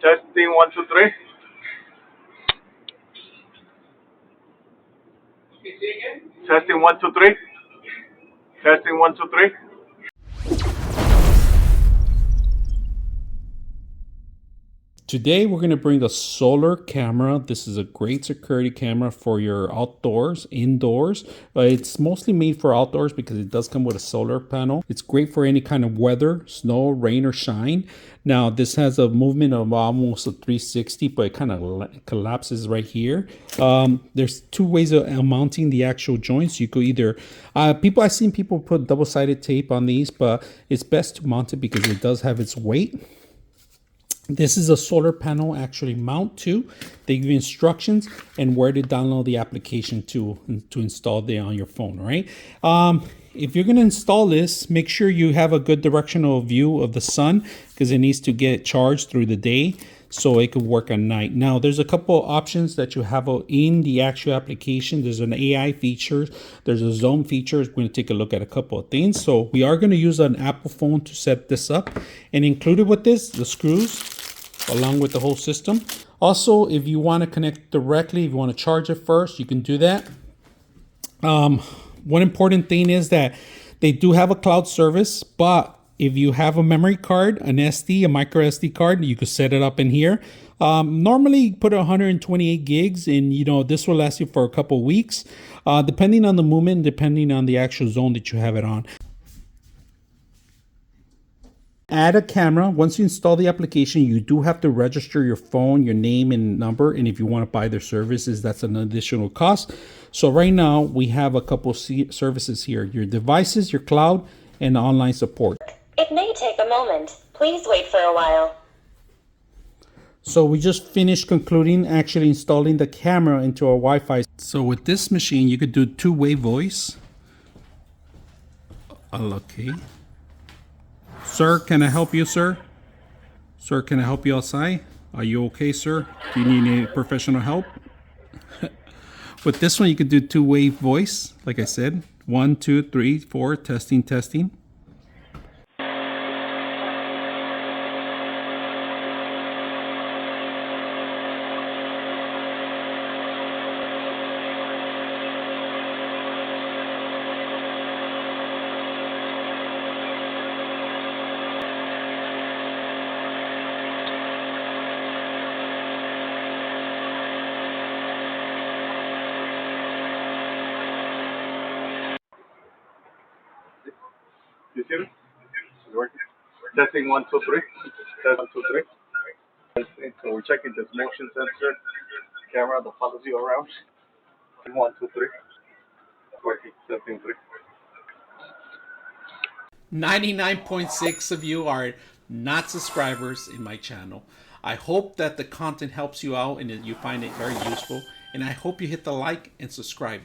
Testing one, two, three. Testing one, two, three. Testing one, two, three. Today we're going to bring a solar camera. This is a great security camera for your outdoors, indoors. It's mostly made for outdoors because it does come with a solar panel. It's great for any kind of weather, snow, rain, or shine. Now this has a movement of almost a 360, but it kind of collapses right here. There's two ways of mounting the actual joints. You could either, I've seen people put double-sided tape on these, but it's best to mount it because it does have its weight. This is a solar panel actually mount to. They give you instructions and where to download the application to install it on your phone, right? If you're going to install this, make sure you have a good directional view of the sun because it needs to get charged through the day so it could work at night. Now, there's a couple of options that you have in the actual application. There's an AI feature. There's a zone feature. We're going to take a look at a couple of things. So we are going to use an Apple phone to set this up. And included with this, the screws, along with the whole system. Also, if you want to connect directly, if you want to charge it first, you can do that. One important thing is that they do have a cloud service, but if you have a memory card, an SD, a micro SD card, you could set it up in here. Normally put 128 gigs and this will last you for a couple weeks, depending on the movement, depending on the actual zone that you have it on. Add a camera. Once you install the application, you do have to register your phone, your name and number. And if you want to buy their services, that's an additional cost. So right now we have a couple services here, your devices, your cloud, and online support. It may take a moment. Please wait for a while. So we just finished concluding actually installing the camera into our Wi-Fi. So with this machine, you could do two-way voice. Okay. Sir, can I help you, sir? Sir, can I help you outside? Are you okay, sir? Do you need any professional help? With this one, you could do two-way voice, like I said. 1, 2, 3, 4, testing, testing. You see it? It's working. Testing one, two, three. Test 1, 2, 3. Testing. So we're checking this motion sensor, camera, the follows you around. 1, 2, 3. Working. Testing 3. 99.6 of you are not subscribers in my channel. I hope that the content helps you out and that you find it very useful. And I hope you hit the like and subscribe.